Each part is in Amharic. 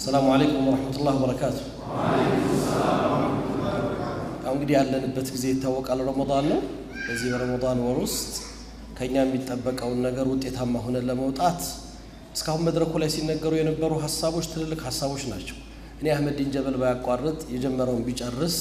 السلام عليكم ورحمة الله وبركاته. እንግዲህ ያለንበት ጊዜ ይታወቃል ረመዳን ነው በዚህ ረመዳን ወር ውስጥ ከኛ የሚጠበቀው ነገር ውጤታማ ሆነን ለመውጣት እስካሁን መድረኩ ላይ ሲነገሩ የነበሩ ሐሳቦች ትልልቅ ሐሳቦች ናቸው እኔ አህመድ ዲን ጀበል ባያቋርጥ የጀመረውን ቢጨርስ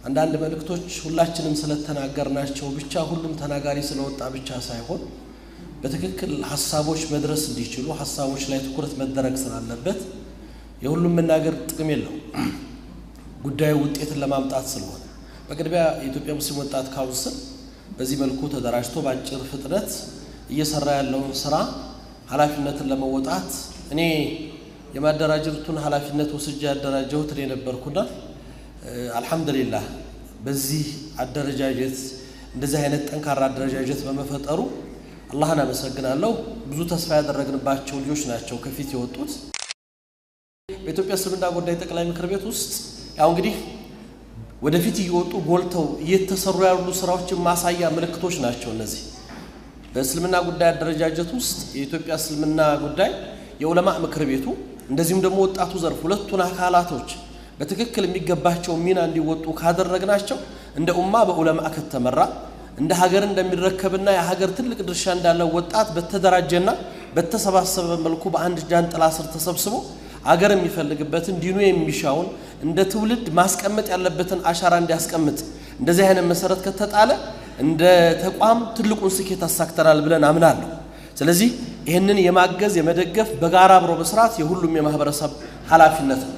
አንዳንድ መልእክቶች ሁላችንም ስለተናገርናቸው ብቻ ሁሉም ተናጋሪ ስለወጣ ብቻ ሳይሆን በትክክል ሐሳቦች መድረስ እንዲችሉ ሐሳቦች ላይ ትኩረት መደረግ ስላለበት የሁሉም መናገር ጥቅም የለው ጉዳዩ ውጤትን ለማምጣት ስለሆነ በቅድሚያ የኢትዮጵያ ሙስሊም ወጣት ካውንስል በዚህ መልኩ ተደራጅቶ ባጭር ፍጥነት እየሰራ ያለውን ስራ ኃላፊነትን ለመወጣት እኔ የማደራጀቱን ኃላፊነት ወስጄ ያደራጀሁት እኔ ነበርኩና አልহামዱሊላህ በዚህ አደረጃጀት እንደዚህ አይነት ጠንካራ አደረጃጀት በመፈጠሩ አላህን አመሰግናለሁ ብዙ ተስፋ ያደረግንባቸው ልጆች ናቸው ከፊት የወጡት በኢትዮጵያ እስልምና ጉዳይ ጠቅላይ ምክር ቤት ውስጥ ያው እንግዲህ ወደፊት ይወጡ ጎልተው እየተሰሩ ያሉ ስራዎችን ማሳያ ምልክቶች ናቸው እነዚህ በእስልምና ጉዳይ አደረጃጀት ውስጥ የኢትዮጵያ እስልምና ጉዳይ የዑለማ ምክር ቤቱ እንደዚህም ደግሞ ወጣቱ ዘርፍ ሁለቱን አካላቶች በትክክል የሚገባቸው ሚና እንዲወጡ ካደረግናቸው እንደ ኡማ በዑለማ ከተመራ እንደ ሀገር እንደሚረከብና የሀገር ትልቅ ድርሻ እንዳለው ወጣት በተደራጀና በተሰባሰበ መልኩ በአንድ ጃንጥላ ስር ተሰብስቦ አገር የሚፈልግበትን ዲኑ የሚሻውን እንደ ትውልድ ማስቀመጥ ያለበትን አሻራ እንዲያስቀምጥ እንደዚህ አይነት መሰረት ከተጣለ እንደ ተቋም ትልቁን ስኬት አሳክተናል ብለን አምናለሁ ስለዚህ ይሄንን የማገዝ የመደገፍ በጋራ አብሮ መስራት የሁሉም የማህበረሰብ ኃላፊነት ነው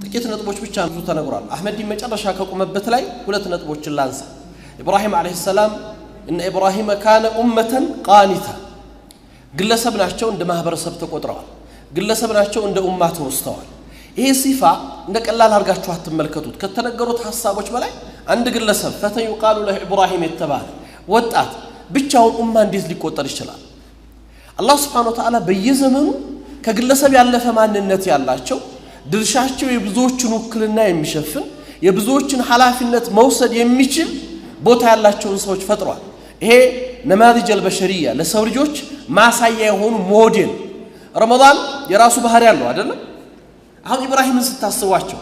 ጥቂት ነጥቦች ብቻ ብዙ ተነግሯል አህመድ ዲን መጨረሻ ከቆመበት ላይ ሁለት ነጥቦችን ላንሳ ኢብራሂም አለይሂ ሰላም እነ ኢብራሂም ካነ ኡመተን ቃኒታ ግለሰብ ናቸው እንደ ማህበረሰብ ተቆጥረዋል ግለሰብ ናቸው እንደ ኡማ ተወስተዋል ይሄ ሲፋ እንደ ቀላል አርጋችሁ አትመልከቱት ከተነገሩት ሐሳቦች በላይ አንድ ግለሰብ ፈተዩ ቃሉ ለኢብራሂም የተባለ ወጣት ብቻውን ኡማ እንዴት ሊቆጠር ይችላል አላህ Subhanahu Wa Ta'ala በየዘመኑ ከግለሰብ ያለፈ ማንነት ያላቸው ድርሻቸው የብዙዎችን ውክልና የሚሸፍን የብዙዎችን ኃላፊነት መውሰድ የሚችል ቦታ ያላቸውን ሰዎች ፈጥሯል ይሄ ነማዚጅ አልበሸሪያ ለሰው ልጆች ማሳያ የሆኑ ሞዴል ረመዳን የራሱ ባህሪ ያለው አይደለም አሁን ኢብራሂምን ስታስቧቸው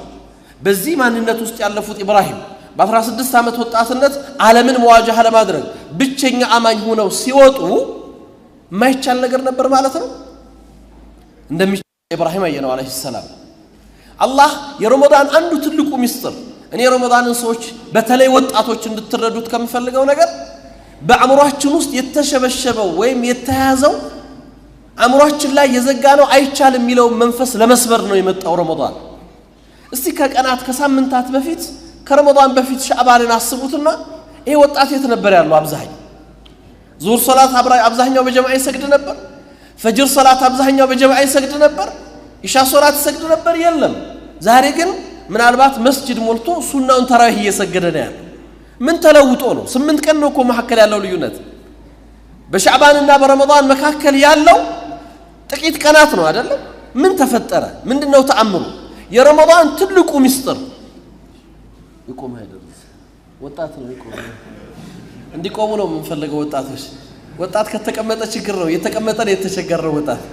በዚህ ማንነት ውስጥ ያለፉት ኢብራሂም በ16 ዓመት ወጣትነት ዓለምን መዋጃህ ለማድረግ ብቸኛ አማኝ ሆነው ሲወጡ ማይቻል ነገር ነበር ማለት ነው እንደሚቻል ኢብራሂም አየነው አለይሂ ሰላም አላህ የረመዳን አንዱ ትልቁ ሚስጥር እኔ ረመዳንን ሰዎች በተለይ ወጣቶች እንድትረዱት ከምፈልገው ነገር በአእምሮአችን ውስጥ የተሸበሸበው ወይም የተያዘው አእምሮአችን ላይ የዘጋነው አይቻልም የሚለው መንፈስ ለመስበር ነው የመጣው ረመዳን እስቲ ከቀናት ከሳምንታት በፊት ከረመዳን በፊት ሻዕባንን አስቡትና ይሄ ወጣት የት ነበር ያለው አብዛኛው ዙር ሶላት አብዛኛው በጀማዓ ይሰግድ ነበር ፈጅር ሶላት አብዛኛው በጀማዓ ይሰግድ ነበር ኢሻ ሶላት ይሰግድ ነበር የለም ዛሬ ግን ምናልባት መስጂድ ሞልቶ ሱናውን ተራዊህ እየሰገደ ነው ያለው ምን ተለውጦ ነው 8 ቀን ነው እኮ መሐከል ያለው ልዩነት በሻዕባንና በረመዳን መካከል ያለው ጥቂት ቀናት ነው አይደለም ምን ተፈጠረ ምንድነው ተአምሩ የረመዳን ትልቁ ሚስጥር ይቆም አይደለም ወጣት ነው ይቆም እንዲቆሙ ነው የምንፈልገው ወጣቶች ወጣት ከተቀመጠ ችግር ነው የተቀመጠ ነው የተቸገረው ወጣት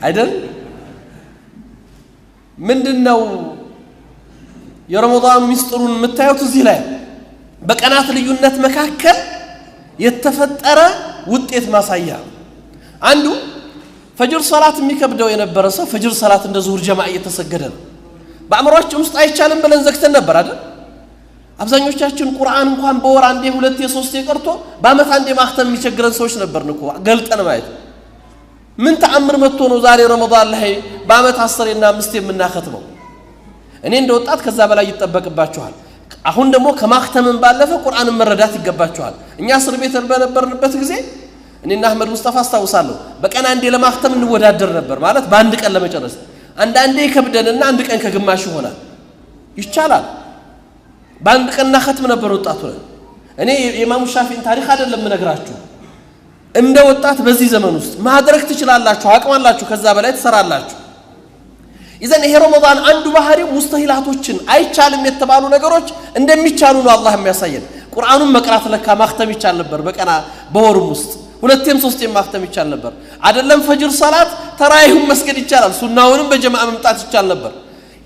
አይደል ምንድነው የረመዳን ሚስጥሩን የምታዩት እዚህ ላይ በቀናት ልዩነት መካከል የተፈጠረ ውጤት ማሳያ አንዱ ፈጅር ሶላት የሚከብደው የነበረ ሰው ፈጅር ሶላት እንደ ዙሁር ጀማዓ እየተሰገደ ነው በአእምሮአችን ውስጥ አይቻልም ብለን ዘግተን ነበር አይደል አብዛኞቻችን ቁርአን እንኳን በወር አንዴ ሁለቴ ሶስቴ ቀርቶ በአመት አንዴ ማክተም የሚቸግረን ሰዎች ነበርን እኮ ገልጠን ማለት ምን ተአምር መጥቶ ነው ዛሬ ረመዳን ላይ በአመት 10 እና 5 የምናከተመው እኔ እንደወጣት ከዛ በላይ ይተበቅባችኋል አሁን ደግሞ ከማክተምን ባለፈ ቁርአንን መረዳት ይገባችኋል እኛ እስር ቤት በነበርንበት ጊዜ እኔና አህመድ ሙስጠፋ አስተዋውሳለሁ በቀን አንዴ ለማክተም እንወዳደር ነበር ማለት በአንድ ቀን ለመጨረስ አንዳንዴ ከብደንና አንድ ቀን ከግማሽ ይሆናል ይቻላል በአንድ ቀን እናከተም ነበር ወጣቱ እኔ የኢማሙ ሻፊዒን ታሪክ አይደለም ምነግራችሁ እንደ ወጣት በዚህ ዘመን ውስጥ ማድረግ ትችላላችሁ አቅማላችሁ ከዛ በላይ ተሰራላችሁ إذن إيه رمضان عنده بحري مستحيلاتوችን አይቻልም የተባሉ ነገሮች እንደሚቻሉ ነው አላህ የሚያሳየን ቁርአኑን መቅራት ለካ ማክተም ይቻል ነበር በቀና በወሩም ውስጥ ሁለቴም ሶስቴም ማክተም ይቻል ነበር አይደለም ፈጅር ሰላት ተራዊህ መስገድ ይቻላል ሱናውንም በጀማዓ መምጣት ይቻል ነበር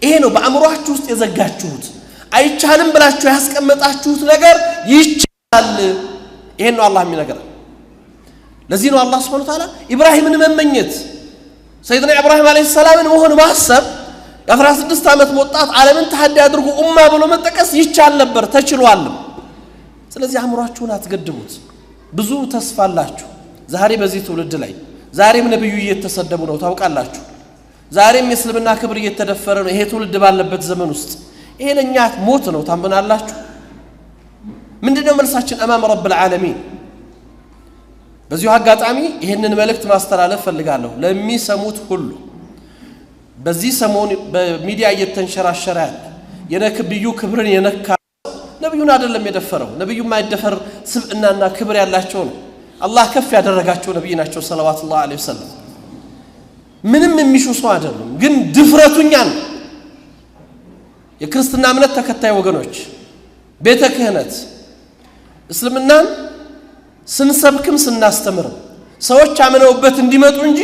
ይሄ ነው በአምሮአችሁ ውስጥ የዘጋችሁት አይቻልም ብላችሁ ያስቀመጣችሁት ነገር ይቻላል ይሄ ነው አላህ የሚነገረን ለዚህ ነው አላህ Subhanahu Wa Ta'ala ኢብራሂምን መመኘት ሰይድና ኢብራሂም አለይሂ ሰላምን መሆን ማሰብ 16 ዓመት ወጣት ዓለምን ተሐዲ አድርጎ ኡማ ብሎ መጠቀስ ይቻል ነበር ተችሏል ስለዚህ አምሯችሁን አትገድቡት ብዙ ተስፋ አላችሁ ዛሬ በዚህ ትውልድ ላይ ዛሬም ነብዩ እየተሰደቡ ነው ታውቃላችሁ ዛሬም የእስልምና ክብር እየተደፈረ ነው ይሄ ትውልድ ባለበት ዘመን ውስጥ ይሄ ለኛ ሞት ነው ታምናላችሁ ምንድነው መልሳችን አማም ረብል ዓለሚን በዚሁ አጋጣሚ ይሄንን መልእክት ማስተላለፍ ፈልጋለሁ ለሚሰሙት ሁሉ በዚህ ሰሞን በሚዲያ እየተንሸራሸረ ያለ የነብዩ ክብርን የነካ ነብዩን አይደለም የደፈረው ነብዩ ማይደፈር ስብዕናና ክብር ያላቸው ነው አላህ ከፍ ያደረጋቸው ነብይ ናቸው ሰለላሁ ዐለይሂ ወሰለም ምንም የሚሹ ሰው አይደሉም ግን ድፍረቱኛ ነው የክርስትና እምነት ተከታይ ወገኖች ቤተ ክህነት እስልምናን ስንሰብክም ስናስተምርም ሰዎች አመነውበት እንዲመጡ እንጂ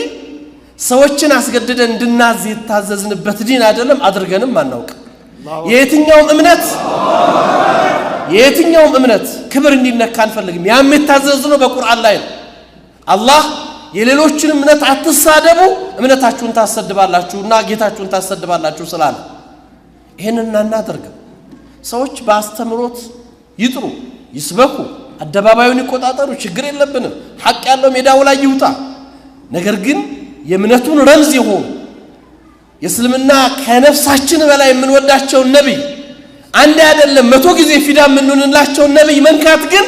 ሰዎችን አስገድደን እንድናዝ የታዘዝንበት ዲን አይደለም አድርገንም ማናውቅ የትኛውም እምነት ክብር እንዲነካ አንፈልግም ያም የታዘዝነው በቁርአን ላይ ነው አላህ የሌሎችን እምነት አትሳደቡ እምነታችሁን ታሰድባላችሁና ጌታችሁን ታሰድባላችሁ ስላለ ይሄንን እናናደርግ ሰዎች በአስተምሮት ይጥሩ ይስበኩ አደባባዩን ይቆጣጠሩ ችግር የለብንም ሐቅ ያለው ሜዳው ላይ ይውጣ ነገር ግን የእምነቱን ረምዝ ይሆን የእስልምና ከነፍሳችን በላይ የምንወዳቸው ነብይ አንድ አይደለም 100 ጊዜ ፊዳ የምንሆንላቸው ነብይ መንካት ግን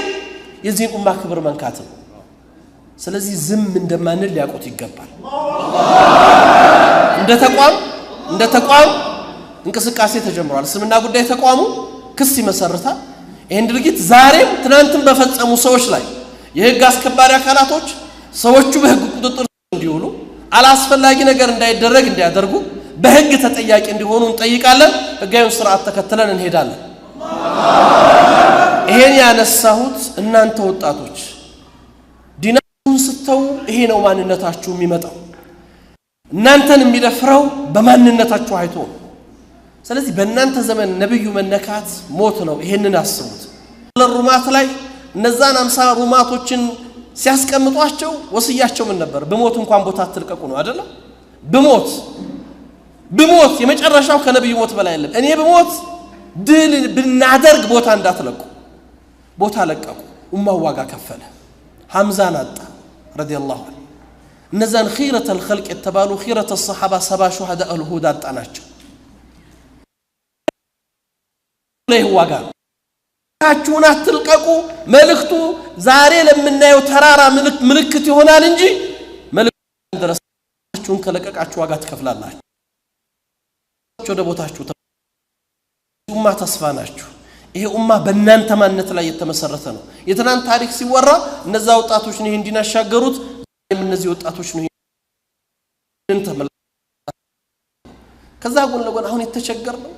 የዚህን ኡማ ክብር መንካት ነው ስለዚህ ዝም እንደማንል ሊያቆት ይገባል እንደ ተቋም እንቅስቃሴ ተጀምሯል እስልምና ጉዳይ ተቋሙ ክስ ይመሰርታል ይሄን ድርጊት ዛሬም ትናንትም በፈጸሙ ሰዎች ላይ የህግ አስከባሪ አካላቶች ሰዎቹ በህግ ቁጥጥር እንዲውሉ አላስፈላጊ ነገር እንዳይደረግ እንዲያደርጉ በህግ ተጠያቂ እንዲሆኑ እንጠይቃለን ህጋዊውን ስርዓት ተከትለን እንሄዳለን ይሄን ያነሳሁት እናንተ ወጣቶች ዲናችሁን ስተው ይሄ ነው ማንነታችሁ የሚመጣው እናንተን የሚደፍረው በማንነታችሁ አይቶ ስለዚህ በእናንተ ዘመን ነብዩ መነካት ሞት ነው ይሄንን አስቡት ለሩማት ላይ እነዛን 50 ሩማቶችን ሲያስቀምጧቸው ወስያቸው ምን ነበር በሞት እንኳን ቦታ አትልቀቁ ነው አይደል በሞት የመጨረሻው ከነብዩ ሞት በላይ አይደለም እኔ በሞት ድል ብናደርግ ቦታ እንዳትለቁ ቦታ ለቀቁ ኡማው ዋጋ ከፈለ ሐምዛን አጣ ረዲየላሁ ዐንሁ እነዛን ኺረተ الخلق የተባሉ ኺረተ الصحابه 70 ሹሃዳ الهدى አጣናቸው ለይዋጋ ታችሁን አትልቀቁ መልእክቱ ዛሬ ለምናየው ተራራ ምልክት ይሆናል እንጂ መልእክቱ ድረሳችሁን ከለቀቃችሁ ዋጋ ትከፍላላችሁ ወደ ቦታችሁ ኡማ ተስፋ ናችሁ ይሄ ኡማ በእናንተ ማንነት ላይ የተመሰረተ ነው የትናንት ታሪክ ሲወራ እነዛ ወጣቶች ነው እንዲናሻገሩት እነዚህ ወጣቶች ነው ከዛ ጎን ለጎን አሁን የተቸገርነው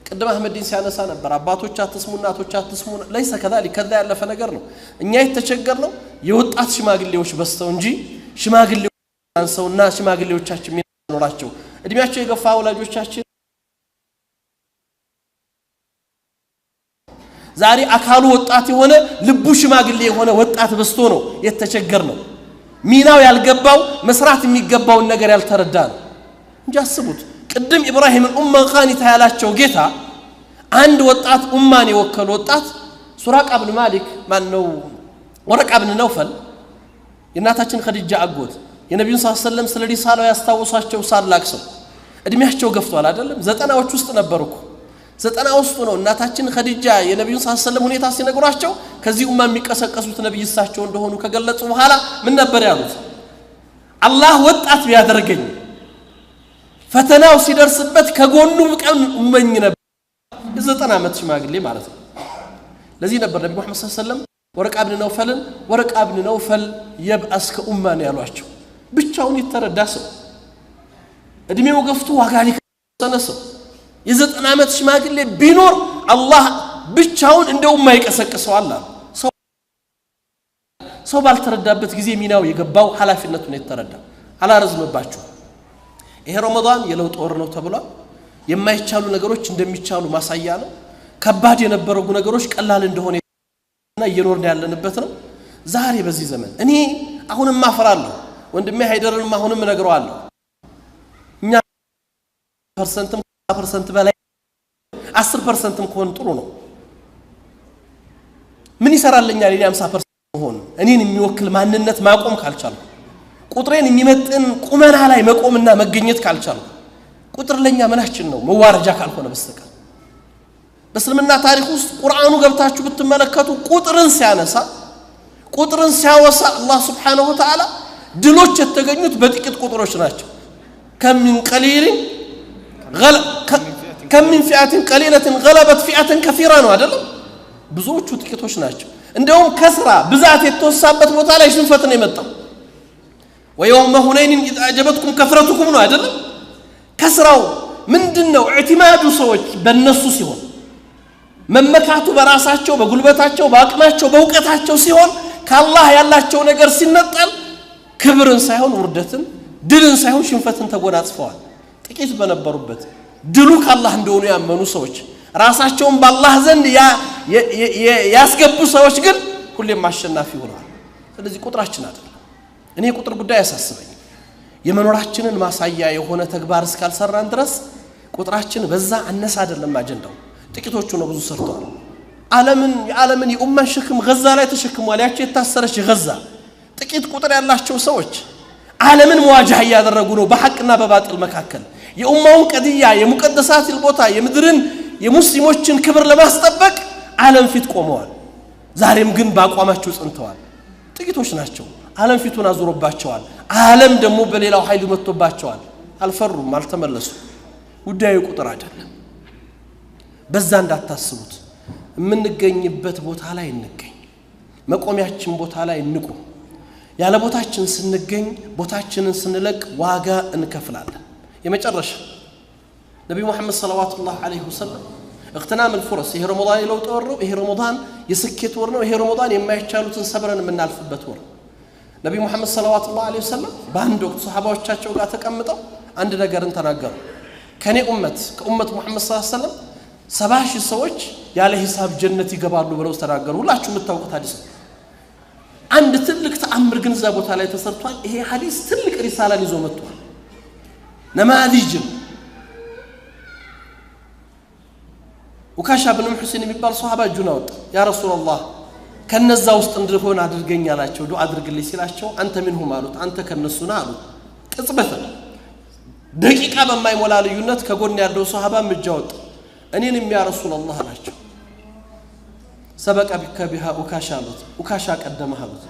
ቅድም አህመድን ሲያነሳ ነበር አባቶች አትስሙ እናቶች አትስሙ ለይሰ ከذلك ከዛ ያለፈ ነገር ነው እኛ የተቸገርነው የወጣት ሽማግሌዎች በስተው እንጂ ሽማግሌዎች አንሰውና ሽማግሌዎቻችን የሚኖራቸው እድሜያቸው የገፋ ወላጆቻችን ዛሬ አካሉ ወጣት የሆነ ልቡ ሽማግሌ የሆነ ወጣት በስቶ ነው የተቸገርነው ሚናው ያልገባው መስራት የሚገባውን ነገር ያልተረዳ ነው እንጂ አስቡት ቅድም ኢብራሂም ኡማ ኻኒታ ያላቸው ጌታ አንድ ወጣት ኡማን የወከለ ወጣት ሱራቅ ኢብኑ ማሊክ ማን ነው ወረቃ ኢብኑ ነውፈል የናታችን ኸዲጃ አጎት የነብዩ ሰለላሁ ዐለይሂ ወሰለም ስለ ሪሳላው ያስታውሳቸው ሳላክሰው እድሜያቸው ገፍቷል አይደለም 90ዎች ውስጥ ነበርኩ 90 ውስጥ ነው እናታችን ኸዲጃ የነብዩ ሰለላሁ ዐለይሂ ወሰለም ሁኔታ ሲነግሯቸው ከዚህ ኡማ የሚቀሰቀሱት ነብይ እሳቸው እንደሆኑ ከገለጹ በኋላ ምን ነበር ያሉት አላህ ወጣት ቢያደርገኝ ፈተናው ሲደርስበት ከጎኑ ቀን እመኝ ነበር 90 ዓመት ሽማግሌ ማለት ነው ለዚህ ነበር ነብዩ መሐመድ ሰለላሁ ዐለይሂ ወሰለም ወረቃ ኢብኑ ነውፈል የብአስ ከኡማን ያሏቸው ብቻውን የተረዳ ሰው እድሜው ገፍቶ ዋጋ ሊከሰነሰው የ90 ዓመት ሽማግሌ ቢኖር አላህ ብቻውን እንደው የማይቀሰቅሰው አላህ ሰው ባልተረዳበት ጊዜ ሚናው የገባው ኃላፊነቱን የተረዳ አላረዝምባችሁ ይሄ ረመዳን የለውጥ ወር ነው ተብሏል የማይቻሉ ነገሮች እንደሚቻሉ ማሳያ ነው ከባድ የነበረው ነገሮች ቀላል እንደሆነና እየኖርን ያለንበት ነው ዛሬ በዚህ ዘመን እኔ አሁንም ማፈራለሁ ወንድሜ ሃይደርን አሁንም እነግረዋለሁ እኛ ፐርሰንት በላይ 10% ከሆነ ጥሩ ነው ምን ይሰራልኛል እኔ 50% ሆነ እኔን የሚወክል ማንነት ማቆም ካልቻልኩ ቁጥሬን የሚመጥን ቁመና ላይ መቆምና መገኘት ካልቻልኩ ቁጥር ለኛ ምናችን ነው መዋረጃ ካልሆነ በስተቀር በእስልምና ታሪክ ውስጥ ቁርአኑ ገብታችሁ ብትመለከቱ ቁጥርን ሲያወሳ አላህ Subhanahu Wa Ta'ala ድሎች የተገኙት በጥቂት ቁጥሮች ናቸው كم من فئة قليلة غلبت فئة كثيرة ነው አይደለም ብዙዎቹ ጥቂቶች ናቸው እንደውም ከስራ ብዛት የተወሳበት ቦታ ላይ ሽንፈት ነው የመጣው ويوم هنين إذ أعجبتكم كثرتكم ነው አይደለም ከስራው ምንድነው اعتماد ሰዎች በእነሱ ሲሆን መመካቱ በራሳቸው በጉልበታቸው በአቅማቸው በእውቀታቸው ሲሆን ከአላህ ያላቸው ነገር ሲነጠል ክብርን ሳይሆን ውርደትን ድልን ሳይሆን ሽንፈትን ተጎናጽፈዋል ጥቂት በነበሩበት ድሉ ከአላህ እንደሆነ ያመኑ ሰዎች ራሳቸውን በአላህ ዘንድ ያስገቡ ሰዎች ግን ሁሌም ማሸናፊ ሆነዋል ስለዚህ ቁጥራችን አይደለም እኔ ቁጥር ጉዳይ ያሳስበኝ የመኖራችንን ማሳያ የሆነ ተግባር እስካልሰራን ድረስ ቁጥራችን በዛ አነሳ አይደለም አጀንዳው ጥቂቶቹ ነው ብዙ ሰርተዋል ዓለምን የኡማን ሸክም ገዛ ላይ ተሸክሟል ያቺ የታሰረች ገዛ ጥቂት ቁጥር ያላቸው ሰዎች ዓለምን መዋጃህ ያደረጉ ነው በሐቅና በባጢል መካከል የኡማውን ቀድያ የሙቀደሳት ቦታ የምድርን የሙስሊሞችን ክብር ለማስጠበቅ ዓለም ፊት ቆመዋል ዛሬም ግን ባቋማቸው ጽንተዋል ጥቂቶች ናቸው ዓለም ፊቱን አዙሮባቸዋል ዓለም ደግሞ በሌላው ኃይል መጥቶባቸዋል አልፈሩም አልተመለሱ ጉዳዩ ቁጥር አይደለም በዛ እንዳታስቡት የምንገኝበት ቦታ ላይ እንገኝ መቆሚያችን ቦታ ላይ እንቁም ያለ ቦታችን ስንገኝ ቦታችንን ስንለቅ ዋጋ እንከፍላለን የመጨረሻ ነብዩ መሐመድ ሰለላሁ ዐለይሂ ወሰለም اغتنام الفرص ይሄ ረመዳን የለውጥ ወር ነው ይሄ ረመዳን የስኬት ወር ነው ይሄ ረመዳን የማይቻሉትን ሰብረን የምናልፍበት ወር ነብዩ መሐመድ ሰለላሁ ዐለይሂ ወሰለም በአንድ ወቅት ሱሐባዎቻቸው ጋር ተቀምጠው አንድ ነገርን ተናገሩ ከኔ ከኡመት መሐመድ ሰለላሁ ዐለይሂ ወሰለም 70,000 ሰዎች ያለ ሂሳብ ጀነት ይገባሉ ብለው ተናገሩ ሁላችሁ የምታውቁት ሐዲስ አንድ ትልቅ ተአምር ግን እዛ ቦታ ላይ ተሰርቷል ይሄ ሐዲስ ትልቅ ሪሳላን ይዞ መጥቷል ነማዚጅ ወካሻ ብን ሁሴን የሚባል ሱሐባ ጁና ወጣ ያ ረሱላህ ከነዛ ውስጥ እንደሆነ አድርገኝ አላቸው ዱዓ አድርግልኝ ሲላቸው አንተ ምንሁም አሉት አንተ ከነሱና አሉት ቅጽበት ደቂቃ በማይሞላ ልዩነት ከጎን ያለው ሱሐባ ምጃወጥ እኔንም ያ ረሱላህ አላቸው ሰበቀ ቢከቢሃ ወካሻ አሉት ወካሻ ቀደመ አሉት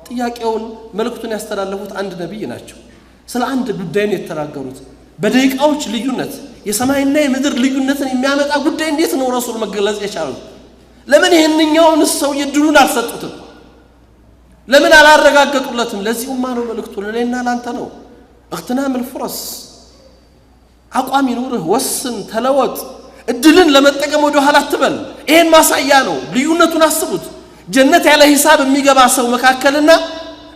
ጥያቄውን መልእክቱን ያስተላለፉት አንድ ነብይ ናቸው ስለ አንድ ጉዳይ ነው የተናገሩት በደቂቃዎች ልዩነት የሰማይና የምድር ልዩነትን የሚያመጣ ጉዳይ እንዴት ነው ረሱል መገለጽ የቻሉት ለምን ይሄንኛውን ሰው የድሉን አልሰጡትም ለምን አላረጋገጡለትም ለዚህ ኡማ ነው መልእክቱ ለኔና ላንተ ነው اغتنام الفرص አቋም ይኑርህ ወስን ተለወጥ እድልን ለመጠቀም ወደ ኋላ አትበል ይሄን ማሳያ ነው ልዩነቱን አስቡት ጀነት ያለ ሂሳብ የሚገባ ሰው መካከልና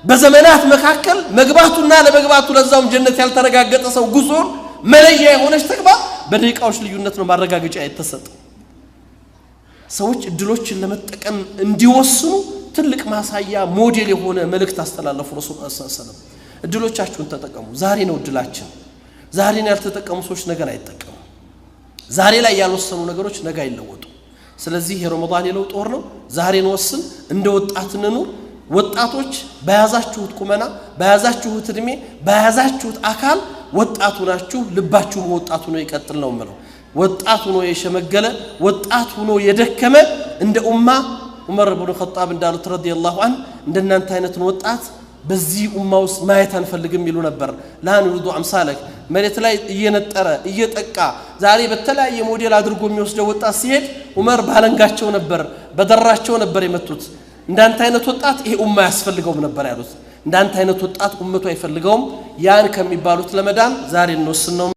በዘመናት መካከል መግባቱና ለመግባቱ ለዛውም ጀነት ያልተረጋገጠ ሰው ጉዞን መለያ የሆነች ተግባር በደቂቃዎች ልዩነት ነው ማረጋገጫ የተሰጠው ሰዎች እድሎችን ለመጠቀም እንዲወስኑ ትልቅ ማሳያ ሞዴል የሆነ መልእክት አስተላለፉ ረሱል ሰለላሁ ዐለይሂ ወሰለም እድሎቻችሁን ተጠቀሙ ዛሬ ነው እድላችን ዛሬን ያልተጠቀሙ ሰዎች ነገር አይጠቀሙ ዛሬ ላይ ያልወሰኑ ነገሮች ነገ አይለወጡ ስለዚህ የረመዳን የለውጥ ወር ነው ዛሬን ወስን እንደ ወጣት እንኑር ወጣቶች በያዛችሁት ቁመና በያዛችሁት እድሜ በያዛችሁት አካል ወጣቱ ናችሁ ልባችሁ ወጣቱ ነው ይቀጥል ነው ማለት ወጣቱ ነው የሸመገለ ወጣቱ ነው የደከመ እንደ ኡማ ዑመር ኢብኑ ኸጣብ እንዳሉት ረዲየላሁ ዐን እንደናንተ አይነት ወጣት በዚህ ኡማ ውስጥ ማየት አንፈልግም ይሉ ነበር ላን ወዱ አምሳለክ መሬት ላይ እየነጠረ እየጠቃ ዛሬ በተለያየ ሞዴል አድርጎ የሚወስደው ወጣት ሲሄድ ዑመር ባለንጋቸው ነበር በደራቸው ነበር የመቱት እንዳንተ አይነት ወጣት ይሄ ኡማ ያስፈልገው ነበር ያሉት እንዳንተ አይነት ወጣት ኡመቱ አይፈልገውም ያን ከሚባሉት ለመዳን ዛሬ እንወስነው